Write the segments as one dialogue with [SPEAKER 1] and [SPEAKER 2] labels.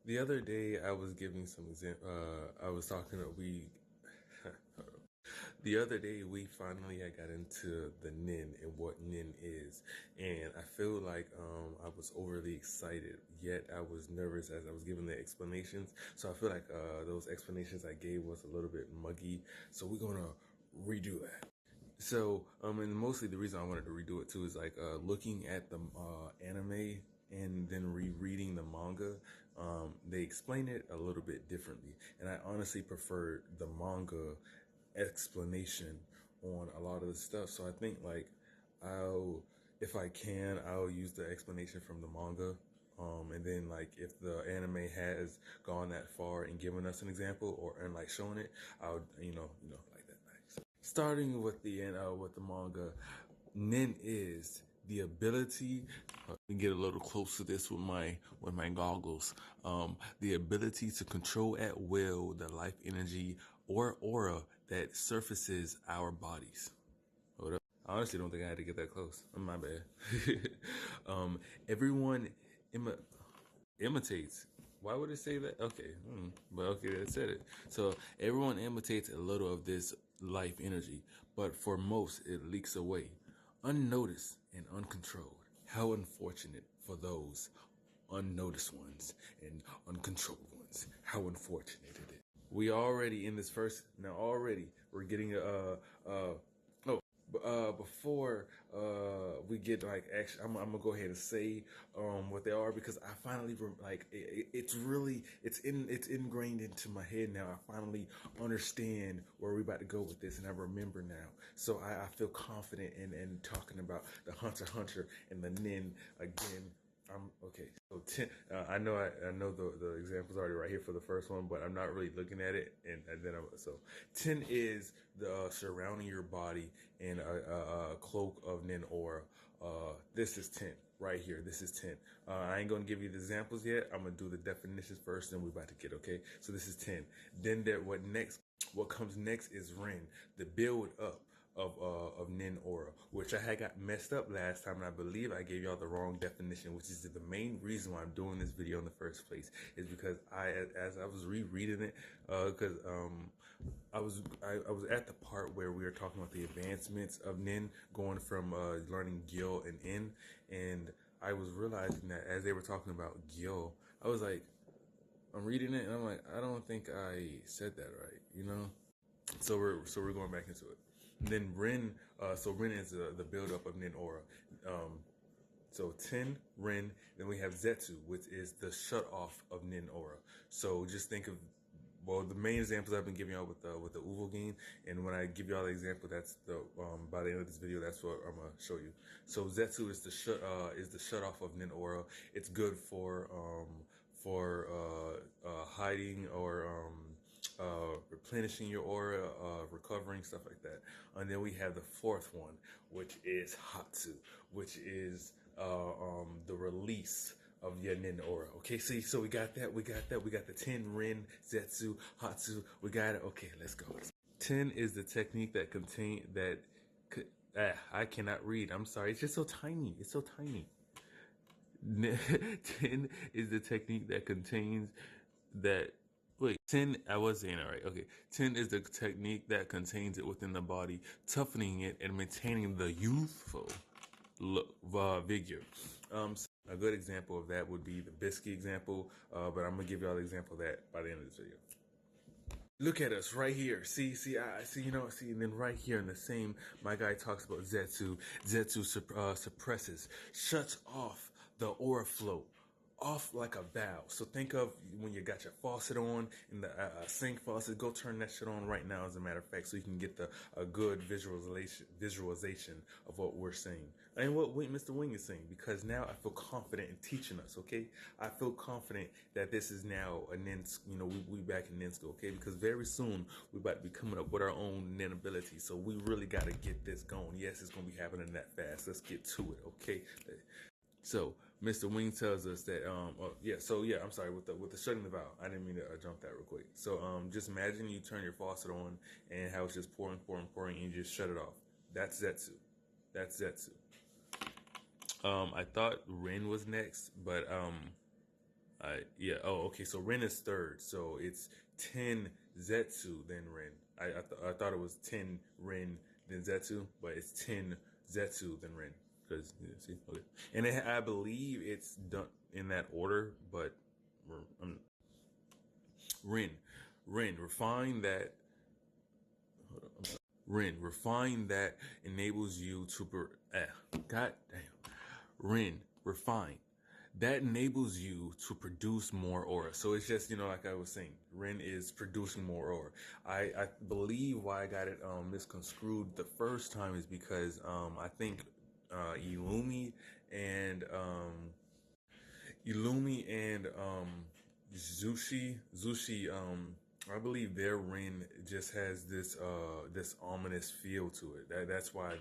[SPEAKER 1] The other day, I was giving some I was talking. The other day, we finally had got into the NEN and what NEN is, and I feel like I was overly excited. Yet I was nervous as I was giving the explanations. So I feel like those explanations I gave was a little bit muggy. So we're gonna redo that. So, and mostly the reason I wanted to redo it too is like looking at the anime and then rereading the manga. They explain it a little bit differently, and I honestly prefer the manga explanation on a lot of the stuff. So I think like I'll, if I can, I'll use the explanation from the manga. And then like if the anime has gone that far and given us an example or and like showing it, I'll like that. Starting with the manga, Nen is the ability. Let me get a little close to this with my goggles. The ability to control at will the life energy or aura that surfaces our bodies. Hold up. I honestly don't think I had to get that close. My bad. Everyone Im- imitates. Why would it say that? Okay, but okay, that said it. So everyone imitates a little of this life energy, but for most, it leaks away, unnoticed and uncontrolled. How unfortunate for those unnoticed ones and uncontrolled ones. How unfortunate it is. We already in this first now. Already, we're getting oh before we get like actually I'm gonna go ahead and say what they are because I finally like it's really it's ingrained into my head now. I finally understand where we're about to go with this, and I remember now. So I feel confident in talking about the Hunter and the Nin again. Okay. So 10. I know the example's already right here for the first one, but I'm not really looking at it. And then so 10 is the surrounding your body in a cloak of Nin aura. This is 10 right here. This is 10. I ain't gonna give you the examples yet. I'm gonna do the definitions first, and we're about to get okay. So this is 10. Then what comes next is Ren, the build up of Nin aura, which I had got messed up last time, and I believe I gave y'all the wrong definition, which is the main reason why I'm doing this video in the first place, is because as I was rereading it, because I was at the part where we were talking about the advancements of Nin, going from learning Gil and N, and I was realizing that as they were talking about Gil, I was like, I'm reading it, and I'm like, I don't think I said that right, you know. So we're going back into it. And then Ren, so Ren is the buildup of Nin aura. Um, so 10 Ren, then we have Zetsu, which is the shut off of Nin aura. So just think of the main examples I've been giving y'all with the Uvo and when I give y'all the example, that's the by the end of this video, that's what I'm gonna show you. So Zetsu is the shut off of Nin aura. It's good for hiding or replenishing your aura, recovering, stuff like that. And then we have the fourth one, which is Hatsu, which is the release of your Nin aura. Okay, see, so we got that, we got the 10 Ren, Zetsu, Hatsu, we got it. Okay, let's go. 10 is the technique that contain that. I cannot read. I'm sorry. It's just so tiny. It's so tiny. 10 is the technique that contains that. Wait, 10, I was saying it right. Okay. 10 is the technique that contains it within the body, toughening it and maintaining the youthful vigor. So a good example of that would be the Biscuit example, but I'm going to give y'all the example of that by the end of this video. Look at us right here. See, I see, see, and then right here in the same, my guy talks about Zetsu. Zetsu suppresses, shuts off the aura flow, off like a valve. So think of when you got your faucet on in the sink faucet. Go turn that shit on right now, as a matter of fact, so you can get a good visualization of what we're saying and what Mr. Wing is saying. Because now I feel confident in teaching us. Okay, I feel confident that this is now a NEN. We back in NEN school. Okay, because very soon we about to be coming up with our own NEN ability. So we really got to get this going. Yes, it's gonna be happening that fast. Let's get to it. Okay. So Mr. Wing tells us that I'm sorry, with the shutting the valve. I didn't mean to jump that real quick. So just imagine you turn your faucet on and how it's just pouring, and you just shut it off. That's Zetsu. That's Zetsu. I thought Ren was next, but Yeah. Oh, okay. So Ren is third. So it's 10 Zetsu then Ren. I thought it was 10 Ren then Zetsu, but it's 10 Zetsu then Ren. Because see, okay. And I believe it's done in that order, but um, Ren, Ren, refine that. Ren, refine that enables you to. God damn. Ren, refine that enables you to produce more aura. So it's just, like I was saying, Ren is producing more aura. I believe why I got it misconstrued the first time is because I think Illumi and Zushi I believe their Ren just has this ominous feel to it. That's why I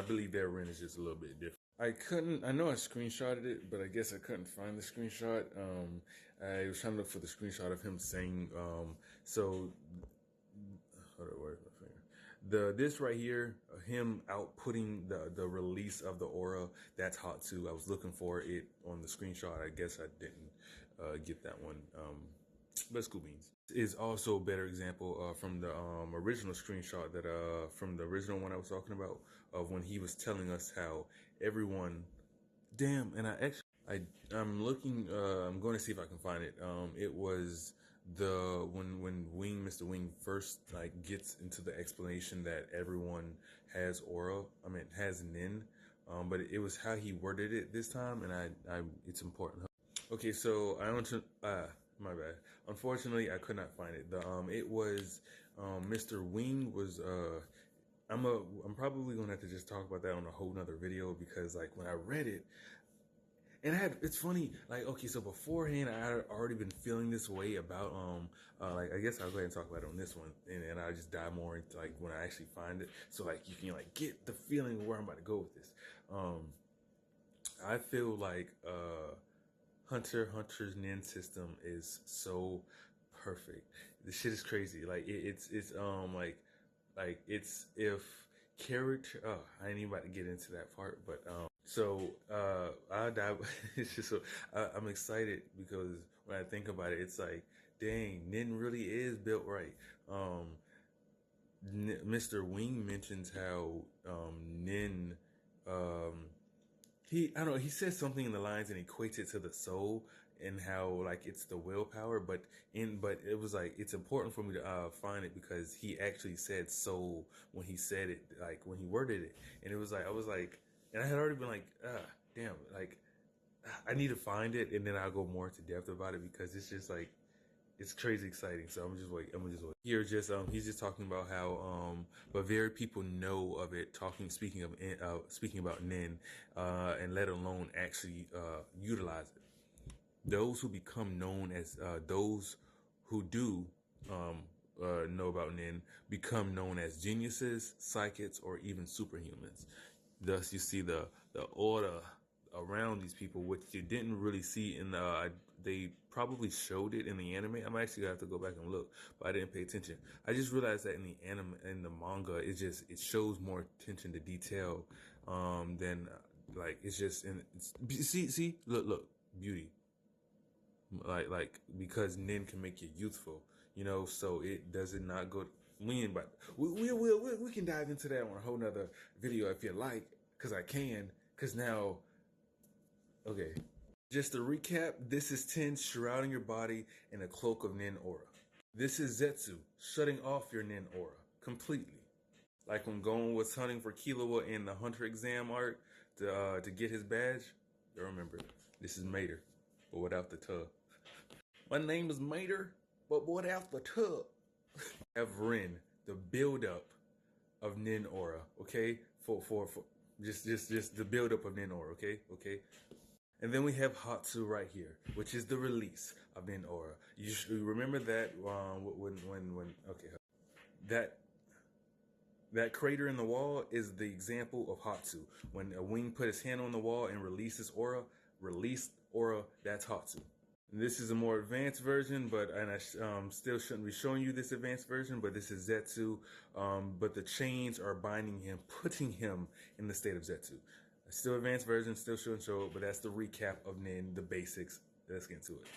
[SPEAKER 1] believe their Ren is just a little bit different. I know I screenshotted it, but I guess I couldn't find the screenshot. I was trying to look for the screenshot of him saying, so, hold on, where's my finger? This right here, him outputting the release of the aura, that's hot too. I was looking for it on the screenshot. I guess I didn't get that one. But it's cool beans. Is also a better example from the original screenshot that from the original one I was talking about of when he was telling us how everyone, damn, and I'm looking, I'm going to see if I can find it. It was when Mr. Wing first like gets into the explanation that everyone has aura, has NEN, but it was how he worded it this time, and it's important. Okay, so I want to, my bad. Unfortunately, I could not find it. It was, Mr. Wing was, I'm probably gonna have to just talk about that on a whole nother video because like when I read it, and it's funny, like, okay, so beforehand I had already been feeling this way about, like, I guess I'll go ahead and talk about it on this one, and I'll just dive more into like when I actually find it, so like you can like get the feeling of where I'm about to go with this. I feel like, Hunter x Hunter's NEN system is so perfect. This shit is crazy. Like it's it's if character. Oh, I ain't even about to get into that part, but I'll dive. It's just so I'm excited because when I think about it, it's like, dang, NEN really is built right. Mr. Wing mentions how NEN I don't know, he says something in the lines and equates it to the soul and how like it's the willpower, but it was like it's important for me to find it because he actually said soul when he said it, like when he worded it, and it was like I was like, and I had already been like, damn, like I need to find it, and then I'll go more into depth about it because it's just like it's crazy exciting. So I'm just wait. Here. He's just talking about how but very people know of it. Speaking about NEN, and let alone actually utilize it. Those who become known as those who do know about NEN become known as geniuses, psychics, or even superhumans. Thus, you see the order around these people, which you didn't really see in the. They probably showed it in the anime. I'm actually gonna have to go back and look, but I didn't pay attention. I just realized that in the anime, in the manga, it shows more attention to detail than like it's just in. See, look, beauty. Like because NEN can make you youthful, so it does it not go. But we can dive into that on a whole nother video if you like, because I can. Because now, okay, just to recap, this is 10 shrouding your body in a cloak of NEN aura. This is Zetsu shutting off your NEN aura completely. Like when Gon was hunting for Killua in the Hunter exam arc to get his badge. Remember, this is Mater, but without the tub. My name is Mater, but without the tub. Have Ren, the buildup of NEN aura, okay? For just the buildup of NEN aura, okay? And then we have Hatsu right here, which is the release of NEN aura. You remember that when okay, that crater in the wall is the example of Hatsu. When a Wing put his hand on the wall and released aura, that's Hatsu. This is a more advanced version, and I still shouldn't be showing you this advanced version, but this is Zetsu, but the chains are binding him, putting him in the state of Zetsu. Still advanced version, still show and show, but that's the recap of NEN, the basics. Let's get into it.